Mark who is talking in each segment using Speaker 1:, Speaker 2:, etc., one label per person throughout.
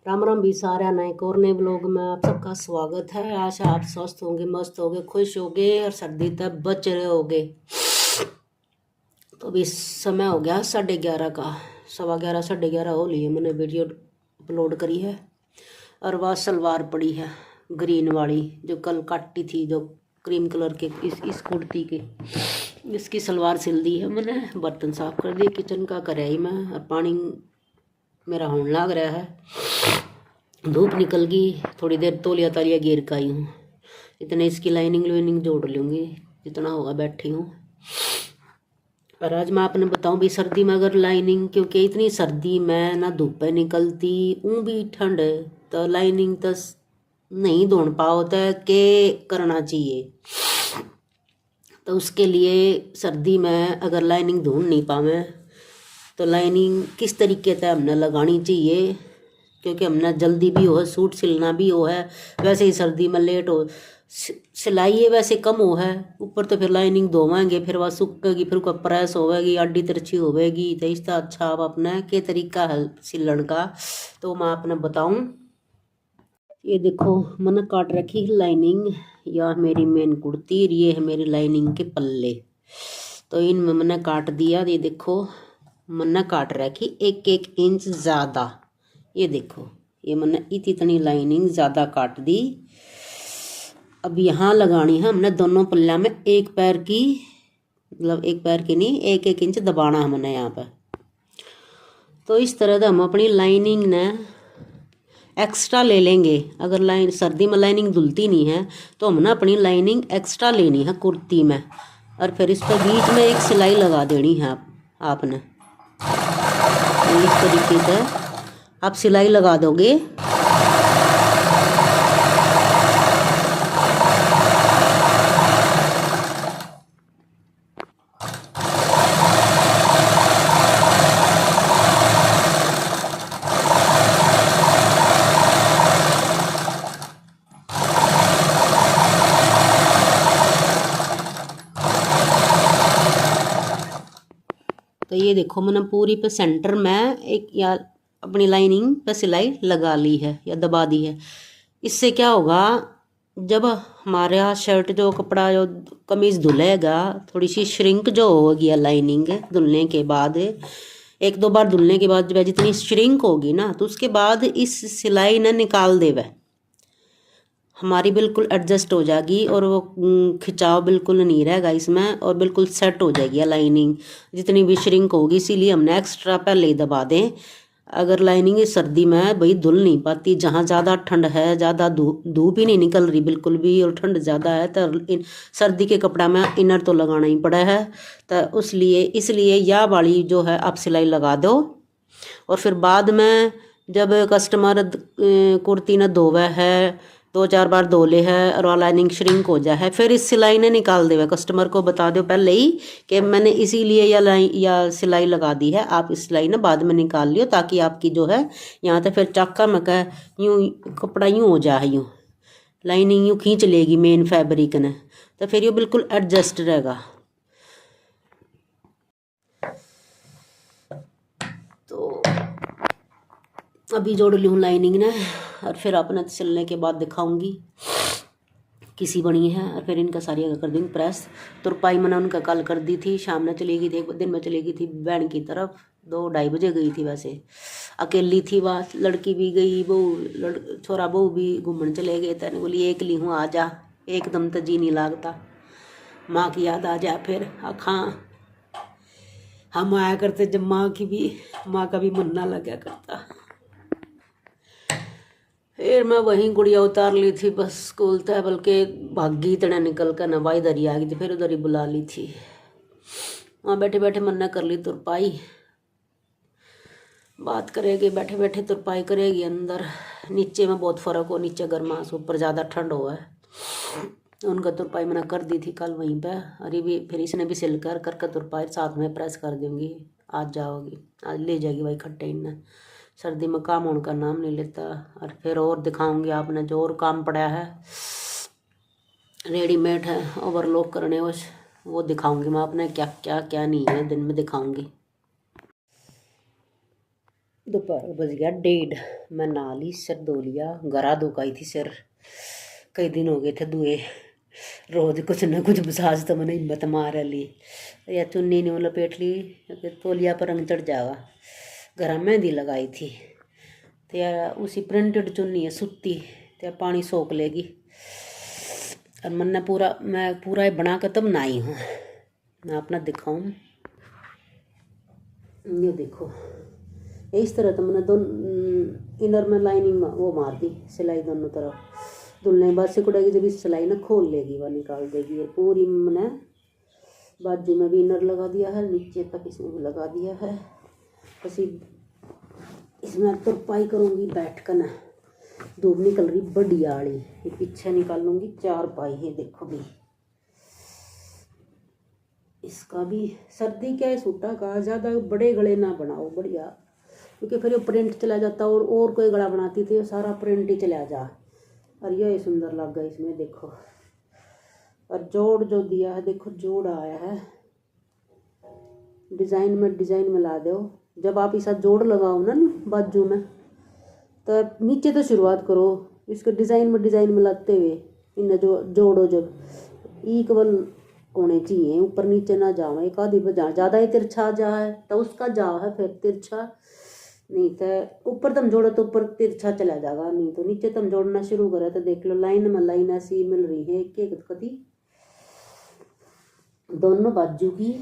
Speaker 1: राम राम भी सारा नए कोरने ब्लॉग में आप सबका स्वागत है। आशा आप स्वस्थ होंगे, मस्त होंगे, खुश होंगे और सर्दी तक बच रहे होंगे। तो अभी समय हो गया 11:30 का, 11:15 11:30 हो लिए मैंने वीडियो अपलोड करी है। और वह सलवार पड़ी है ग्रीन वाली जो कल काटी थी, जो क्रीम कलर के इस कुर्ती के, इसकी सलवार सिल दी है मैंने। बर्तन साफ कर दिए किचन का, कढ़ाई में, और पानी मेरा होने लग रहा है। धूप निकल गई, थोड़ी देर तौलिया तालिया गिर का आई हूँ। इतने इसकी लाइनिंग लुइनिंग जोड़ लूँगी जितना होगा, बैठी हूँ। और आज मैं आपने बताऊँ भी सर्दी में अगर लाइनिंग, क्योंकि इतनी सर्दी में ना धूप पे निकलती, ऊँ भी ठंड है, तो लाइनिंग तो नहीं धोन पाओ तो के करना चाहिए। तो उसके लिए सर्दी में अगर लाइनिंग धोन नहीं पावे तो लाइनिंग किस तरीके से हमने लगानी चाहिए, क्योंकि हमने जल्दी भी हो है, सूट सिलना भी हो है, वैसे ही सर्दी में लेट हो सिलाई है वैसे कम हो है, ऊपर तो फिर लाइनिंग धोवेंगे, फिर वह सूखेगी, फिर उसका प्रेस होवेगी, आडी तिरछी होवेगी। तो इसका अच्छा आप अपना के तरीका है सिलन का, तो मैं आपने बताऊं। ये देखो मैंने काट रखी है लाइनिंग, या मेरी मेन कुर्ती, ये है मेरी लाइनिंग के पल्ले। तो इनमें मैंने काट दिया, ये देखो मैंने काट रखी 1-1 इंच ज़्यादा। ये देखो ये मैंने इतनी लाइनिंग ज़्यादा काट दी। अब यहाँ लगानी है हमने दोनों पल्ला में एक पैर की, मतलब एक पैर की नहीं, 1-1 इंच दबाना है हमने यहाँ पर। तो इस तरह से हम अपनी लाइनिंग ने एक्स्ट्रा ले लेंगे। अगर लाइन सर्दी में लाइनिंग धुलती नहीं है तो हमने अपनी लाइनिंग एक्स्ट्रा लेनी है कुर्ती में, और फिर इस पर बीच में एक सिलाई लगा देनी है आपने। इस तरीके से आप सिलाई लगा दोगे। तो ये देखो मैंने पूरी पे सेंटर में एक या अपनी लाइनिंग पे सिलाई लगा ली है या दबा दी है। इससे क्या होगा, जब हमारा शर्ट जो कपड़ा जो कमीज़ धुलेगा, थोड़ी सी श्रिंक जो होगी लाइनिंग धुलने के बाद, 1-2 बार धुलने के बाद जब जितनी श्रिंक होगी ना, तो उसके बाद इस सिलाई ने निकाल देवे हमारी बिल्कुल एडजस्ट हो जाएगी, और वो खिंचाव बिल्कुल नहीं रहेगा इसमें, और बिल्कुल सेट हो जाएगी लाइनिंग जितनी भी श्रिंक होगी। इसीलिए हमने एक्स्ट्रा पहले ही दबा दें। अगर लाइनिंग सर्दी में भाई धुल नहीं पाती, जहाँ ज़्यादा ठंड है, ज़्यादा धूप ही नहीं निकल रही बिल्कुल भी, और ठंड ज़्यादा है, तो सर्दी के कपड़ा में इनर तो लगाना ही पड़ा है। तो इसलिए यह वाली जो है आप सिलाई लगा दो, और फिर बाद में जब कस्टमर कुर्ती न धोवे है, 2-4 बार धो ले है और लाइनिंग श्रिंक हो जाए है, फिर इस सिलाई ने निकाल देवे। कस्टमर को बता दो पहले ही कि मैंने इसीलिए या सिलाई लगा दी है, आप इस सिलाई ने बाद में निकाल लियो, ताकि आपकी जो है यहाँ तक फिर चाका मका यूँ कपड़ा यूँ हो जाए, यूँ लाइनिंग यूँ खींच लेगी मेन फैब्रिक ने, तो फिर ये बिल्कुल एडजस्ट रहेगा। तो अभी जोड़ लूँ लाइनिंग ने, और फिर अपने सिलने के बाद दिखाऊंगी किसी बनी है, और फिर इनका सारी कर दूँगी प्रेस। तुरपाई मैंने उनका कल कर दी थी, शाम में चली गई थी, एक दिन में चली गई थी बहन की तरफ, 2-2:30 बजे गई थी। वैसे अकेली थी वह, लड़की भी गई, बहू छोरा बहू भी घूमने चले गए। तैने बोली एक ली हूँ, आ जा, एकदम तो जी नहीं लागता, माँ की याद आ जा। फिर हाँ हम आया करते जब माँ का भी मन ना लगा करता। फिर मैं वहीं गुड़िया उतार ली थी, बस स्कूल था, बल्कि भागी इतना निकल कर नवा इधर ही आ गई थी, फिर उधर ही बुला ली थी। वहाँ बैठे बैठे मन ने कर ली तुरपाई, बात करेगी बैठे बैठे, तुरपाई करेगी। अंदर नीचे में बहुत फ़र्क हो, नीचे गर्मास, ऊपर ज़्यादा ठंड हो है। उनका तुरपाई मैंने कर दी थी कल वहीं पे, अरे भी फिर इसने भी सिल कर तुरपाई साथ में प्रेस कर दूँगी। आज जाओगी, आज ले जाएगी भाई खट्टे इन्हें, सर्दी में काम होने का नाम नहीं लेता। और फिर और दिखाऊंगी आपने जो और काम पड़ा है, रेडीमेड है ओवरलॉक करने, वो दिखाऊंगी मैं आपने क्या क्या क्या नहीं है, दिन में दिखाऊंगी। दोपहर बज गया 1:30। मैं नहा ली, सिर धो लिया, गरा धोकाई थी सिर, कई दिन हो गए थे दुए। रोज कुछ न कुछ मसाज तो मैंने हिम्मत मार ली, या चुन्नी ने लपेट ली, तौलिया पर रंग चढ़ जाएगा। घर मेहंदी लगाई थी तो यार उसी प्रिंटेड चुन्नी है सूती, तो पानी सोख लेगी। और मैं पूरा ही बना कर तब नहाई हूँ। मैं अपना दिखाऊँ, ये देखो इस तरह तो मैंने इनर में लाइनिंग वो मार दी, सिलाई दोनों तरफ। धुलने के बाद सिकुड़ेगी, जब इस सिलाई ना खोल लेगी, वह निकाल देगी। और पूरी मैंने बाजू में भी इनर लगा दिया है, नीचे तक इसमें भी लगा दिया है। बस इसमें तुरपाई करूँगी बैठ कर ना। धूप निकल रही बढ़िया वाली, ये पीछे निकाल लूँगी 4 पाई है। देखो भी इसका भी सर्दी क्या है, सूटा का ज़्यादा बड़े गले ना बनाओ बढ़िया, क्योंकि फिर ये प्रिंट चला जाता। और कोई गला बनाती थी सारा प्रिंट ही चला जा। और ये सुंदर लग गया इसमें देखो। और जोड़ जो दिया है देखो, जोड़ आया है डिज़ाइन में ला दो। जब आप इसका जोड़ लगाओ ना बाजू में, तब नीचे तो शुरुआत करो, इसको डिज़ाइन में लाते हुए इन जो जोड़ो जब इक्वल होने चाहिए, ऊपर नीचे ना जाओ। एक आधी बजा ज़्यादा ही तिरछा जा है तो उसका जा है फिर तिरछा, नहीं तो ऊपर तुम जोड़ो तो ऊपर तिरछा चला जाएगा, नहीं तो नीचे तुम जोड़ना शुरू करो। तो देख लो लाइन में लाइन ऐसी मिल रही है एक एक कदी दोनों बाजू की।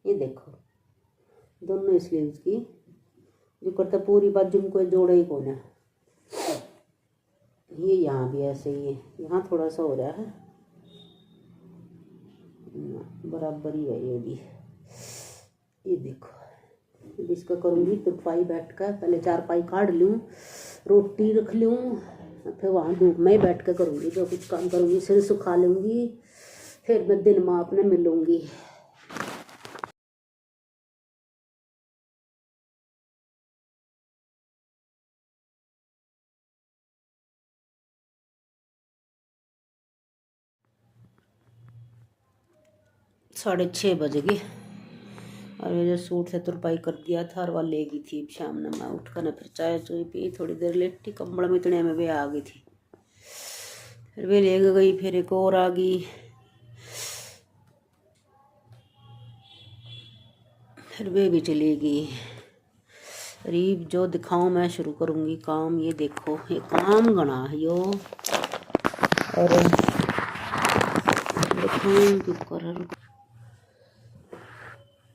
Speaker 1: ये देखो दोनों स्लीव्स की जो करता पूरी बाजू में कोई जोड़े ही कौन है। ये यहाँ भी ऐसे ही है, यहाँ थोड़ा सा हो रहा है, बराबर ही है ये भी। ये देखो इसका करूँगी तुरपाई बैठ कर, पहले 4 पाई काट लूँ, रोटी रख लूँ, फिर वहाँ धूप में बैठ कर करूँगी जो कुछ काम करूँगी। सिर सुखा लूँगी, फिर मैं दिन में अपने मिलूँगी। साढ़े 6 बज गए और ये जो सूट से तुरपाई कर दिया था और वह ले गई थी शाम ने। मैं उठ कर ना फिर चाय चुई पी, थोड़ी देर लेटी कंबल में, इतने में वे आ गई थी। फिर वे ले गई, फिर एक और आ गई, फिर वे भी चली गई। रीब जो दिखाऊं मैं शुरू करूँगी काम। ये देखो ये काम गना है यो, और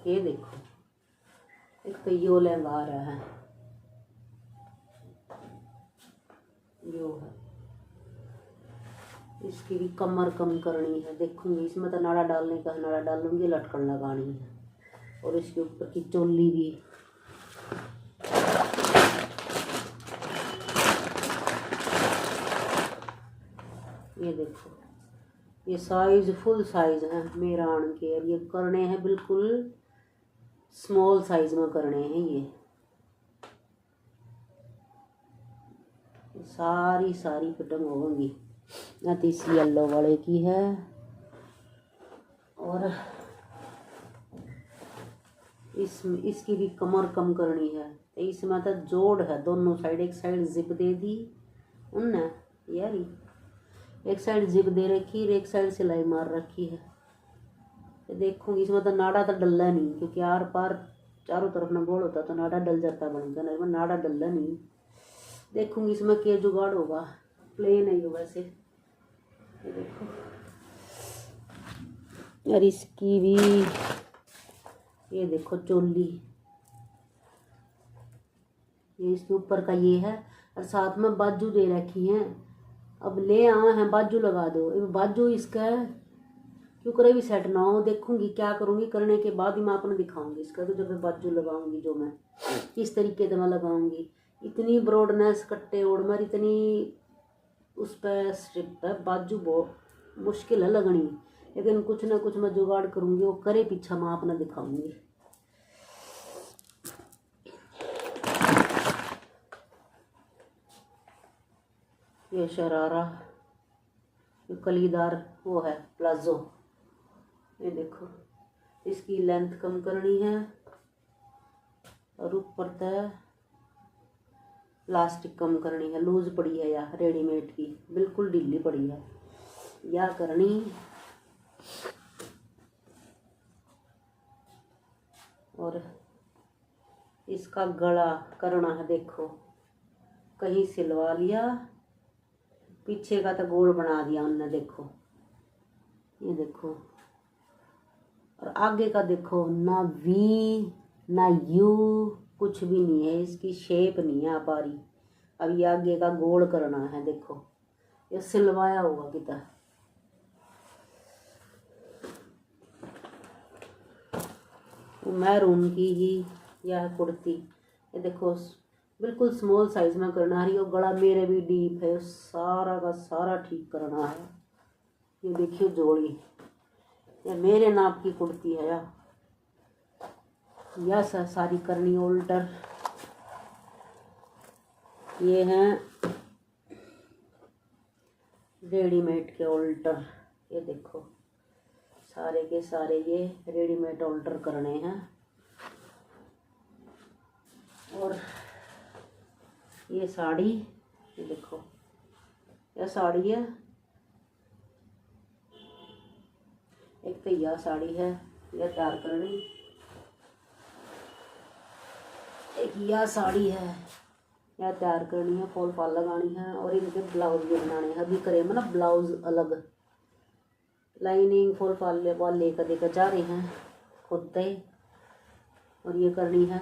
Speaker 1: ये देखो एक तो यो लहंगा आ रहा है, यो है, इसकी भी कमर कम करनी है। देखूंगी इसमें तो नाड़ा डालने का, नाड़ा डालूंगी, लटकन लगानी है। और इसके ऊपर की चोली भी ये देखो, ये साइज फुल साइज है मेरा आन के, और ये करने हैं बिल्कुल स्मॉल साइज में करने हैं। ये सारी फिटिंग होगी। इस येलो वाले की है, और इसकी भी कमर कम करनी है। तो इसमें तो जोड़ है दोनों साइड, एक साइड जिप दे दी उनने यार, एक साइड जिप दे रखी है, एक साइड सिलाई मार रखी है। तो देखूंगी इसमें तो नाड़ा तो डलना नहीं, क्योंकि आर पार चारों तरफ ना गोल होता तो नाड़ा डल जाता बनकर, नहीं नाड़ा डलना नहीं। देखूंगी इसमें क्या जुगाड़ होगा, प्लेन है ये वैसे। ये देखो, और इसकी भी ये देखो चोली, ये इसके ऊपर का ये है, और साथ में बाजू दे रखी हैं। अब ले आए हैं बाजू लगा दो, अब बाजू इसका क्यों करे भी सेट ना हो। देखूंगी क्या करूंगी, करने के बाद ही मैं अपने दिखाऊंगी इसका। तो जब मैं बाजू लगाऊंगी जो मैं इस तरीके से मैं लगाऊंगी, इतनी ब्रॉडनेस कट्टे ओढ़ में इतनी उस पर स्ट्रिप है, बाजू बहुत मुश्किल है लगनी, लेकिन कुछ ना कुछ मैं जुगाड़ करूंगी, वो करे पीछा मैं अपना दिखाऊंगी। ये शरारा, ये कलीदार वो है प्लाजो। ये देखो इसकी लेंथ कम करनी है, और ऊपर तक इलास्टिक कम करनी है, लूज पड़ी है या रेडीमेड की बिल्कुल ढीली पड़ी है या करनी। और इसका गला करना है, देखो कहीं सिलवा लिया, पीछे का तो गोल बना दिया उनने, देखो ये देखो। और आगे का देखो, ना वी ना यू, कुछ भी नहीं है, इसकी शेप नहीं है आ पा रही। अब ये आगे का गोल करना है, देखो ये सिलवाया होगा कितना। मैरून की ही यह कुर्ती, ये देखो बिल्कुल स्मॉल साइज में करना है। ये गला मेरे भी डीप है, सारा का सारा ठीक करना है। ये देखिए जोड़ी, ये मेरे नाप की कुर्ती है या सारी करनी ऑल्टर। ये हैं रेडीमेड के ऑल्टर, ये देखो सारे के सारे ये रेडीमेड ऑल्टर करने हैं। और ये साड़ी, ये देखो यह साड़ी है, एक तो यह साड़ी है, यह तैयार करनी, एक यह साड़ी है, यह तैयार करनी है, फॉल फाल लगानी है। और इनके ब्लाउज भी बनाने हैं, अभी करें ना ब्लाउज अलग, लाइनिंग फॉल फाल वाल लेकर देकर जा रहे हैं खुद से। और ये करनी है,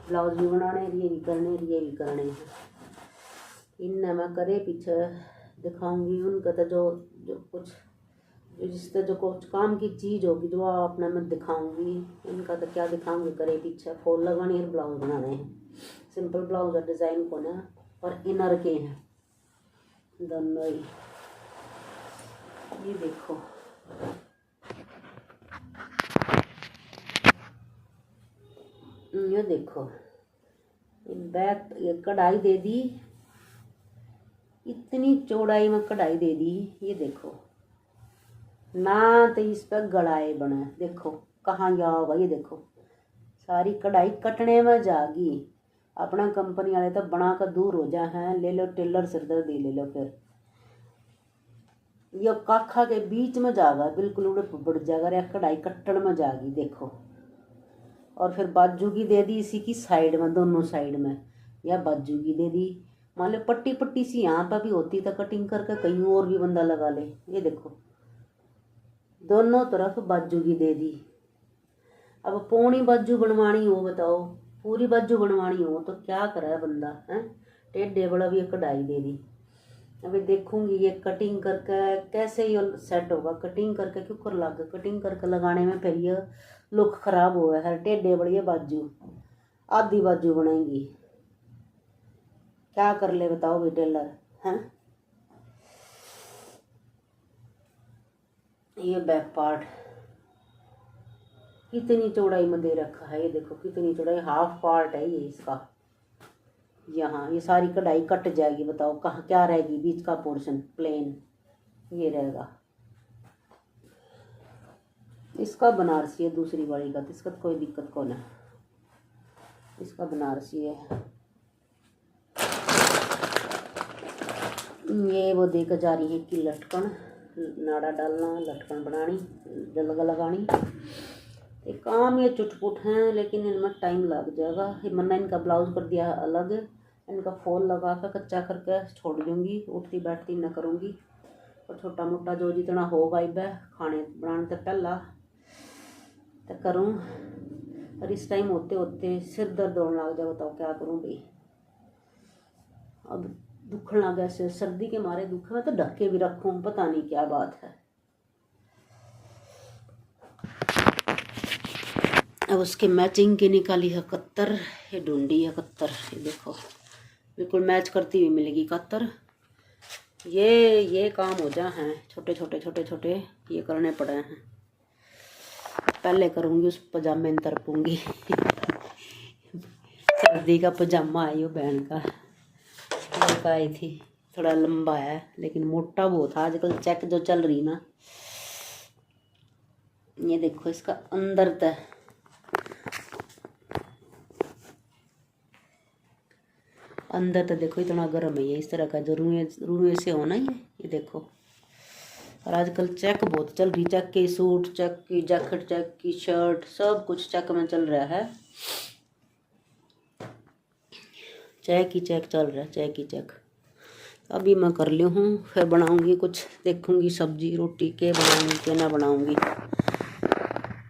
Speaker 1: ब्लाउज भी बनाने, ये भी करने, ये भी करने हैं। इन मैं करे पीछे दिखाऊंगी उनका तो जो जो कुछ जिस तरह जो कुछ काम की चीज़ होगी जो अपना मैं दिखाऊंगी। इनका तो क्या दिखाऊंगी, करे पीछे फॉल लगानी है, ब्लाउज बनाने हैं। सिंपल ब्लाउज है, डिज़ाइन को ना, और इनर के हैं दोनों ही। ये देखो ये देखो बैक, ये कढ़ाई दे दी, इतनी चौड़ाई में कढ़ाई दे दी। ये देखो ना तो इस पर गड़ाए बने, देखो कहाँ गया होगा। ये देखो सारी कढ़ाई कटने में जागी। अपना कंपनी वाले तो बना कर दूर हो जा हैं, ले लो टेलर सिरदर्दी ले लो। फिर ये काखा के बीच में जागा, बिल्कुल उड़े बढ़ जाएगा, या कढ़ाई कट्टड़ में जागी, देखो। और फिर बाजू की दे दी इसी की साइड में, दोनों साइड में, या बाजू की दे दी। मान लो पट्टी पट्टी सी यहाँ पर भी होती तो कटिंग करके कहीं और भी बंदा लगा ले। ये देखो दोनों तरफ बाजू की दे दी। अब पौनी बाजू बनवानी हो, बताओ पूरी बाजू बनवानी हो तो क्या करे बंदा है। टेढ़े बड़ा भी एक कढ़ाई दे दी। अभी देखूंगी ये कटिंग करके कैसे ये सेट होगा। कटिंग करके क्यों कर लग, कटिंग करके लगाने में फिर ये लुक खराब हुआ है। टेढ़े बड़ी बाजू, आधी बाजू बनाएंगी, क्या कर ले बताओ भी टेलर हैं। ये बैक पार्ट कितनी चौड़ाई में दे रखा है, ये देखो कितनी चौड़ाई, हाफ पार्ट है ये इसका। यहाँ ये सारी कढ़ाई कट जाएगी, बताओ कहाँ क्या रहेगी, बीच का पोर्शन प्लेन ये रहेगा। इसका बनारसी है दूसरी वाली का, तो इसका तो कोई दिक्कत कौन है, इसका बनारसी है। ये वो देकर जा रही है कि लटकन, नाड़ा डालना, लटकन बनानी, जलगा लगानी। ये काम ये चुटपुट हैं, लेकिन इनमें टाइम लग जाएगा। ये मैंने इनका ब्लाउज कर दिया अलग, इनका फॉल लगा कर कच्चा करके छोड़ दूँगी, उठती बैठती न करूँगी। और छोटा मोटा जो जितना होगा इब खाने बनाने से पहला तो करूँ। और इस टाइम होते होते सिर दर्द होने लग जाए, बताओ क्या करूँ भाई। अब दुखने लगा ऐसे, सर्दी के मारे दुख में तो ढक के भी रखूँ, पता नहीं क्या बात है। अब उसके मैचिंग की निकाली है कत्तर, ये ढूंढी है कत्तर, ये देखो बिल्कुल मैच करती हुई मिलेगी कत्तर। ये काम हो जा हैं, छोटे छोटे छोटे छोटे ये करने पड़े हैं। पहले करूँगी उस पजामे में तरपूँगी सर्दी का पजामा आई वो बहन का, लेकर आई थी, थोड़ा लंबा है लेकिन मोटा बहुत था। आजकल चेक जो चल रही ना, ये देखो इसका अंदर तक अंदर तो देखो इतना गर्म है, ये इस तरह का जो रुएं रुएं से होना ही है, ये देखो। और आजकल चेक बहुत चल रही, चेक के सूट, चेक की जैकेट, चेक की शर्ट, सब कुछ चेक में चल रहा है। चेक ही चेक चल रहा है, चेक ही चेक। अभी मैं कर ली हूँ, फिर बनाऊंगी कुछ, देखूंगी सब्जी रोटी के बनाऊंगी के ना बनाऊंगी।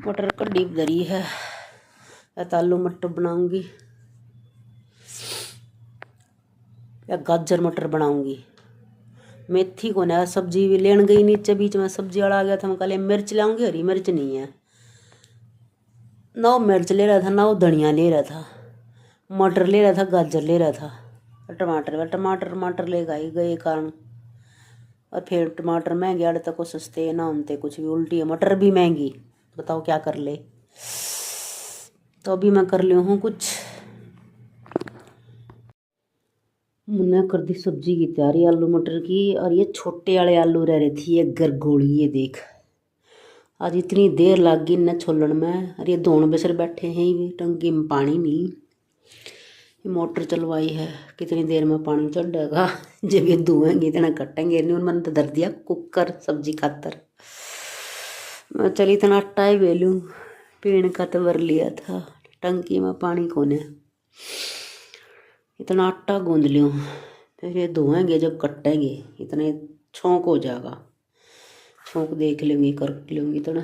Speaker 1: मटर कड्डी धरी है, या आलू मटर बनाऊंगी या गाजर मटर बनाऊंगी। मेथी को ना सब्जी भी लेन गई नीचे, बीच में सब्जी वाला आ गया था, मैं कल मिर्च लाऊंगी, हरी मिर्च नहीं है, ना वो मिर्च ले रहा था ना वो धनिया ले रहा था, मटर ले रहा था, गाजर ले रहा था, टमाटर ले गए कारण। और फिर टमाटर महंगे आड़े तक को सस्ते ना उनते कुछ भी उल्टी है, मटर भी महंगी, बताओ क्या कर ले। तो अभी मैं कर ली हूँ कुछ, मैंने कर दी सब्जी की तैयारी आलू मटर की। और ये छोटे वाले आलू रह रही थी, ये गरगोली, ये देख आज इतनी देर लग गई इन्हें छोलण में। और ये दोनों बेसर बैठे हैं, ये टंकी में पानी नहीं, ये मोटर चलवाई है, कितनी देर में पानी चढ़ेगा। जब ये धुएंगे इतना कटेंगे नहीं, मैंने तो धर दिया कुकर सब्जी खातर। मैं चली इतना आटा ही बेलूँ, पीने का तो भर लिया था, टंकी में पानी कोने, इतना आटा गूंद लियो। फिर ये धोएंगे जब कटेंगे, इतने छोंक हो जाएगा, छोंक देख लूँगी कर लूँगी इतना।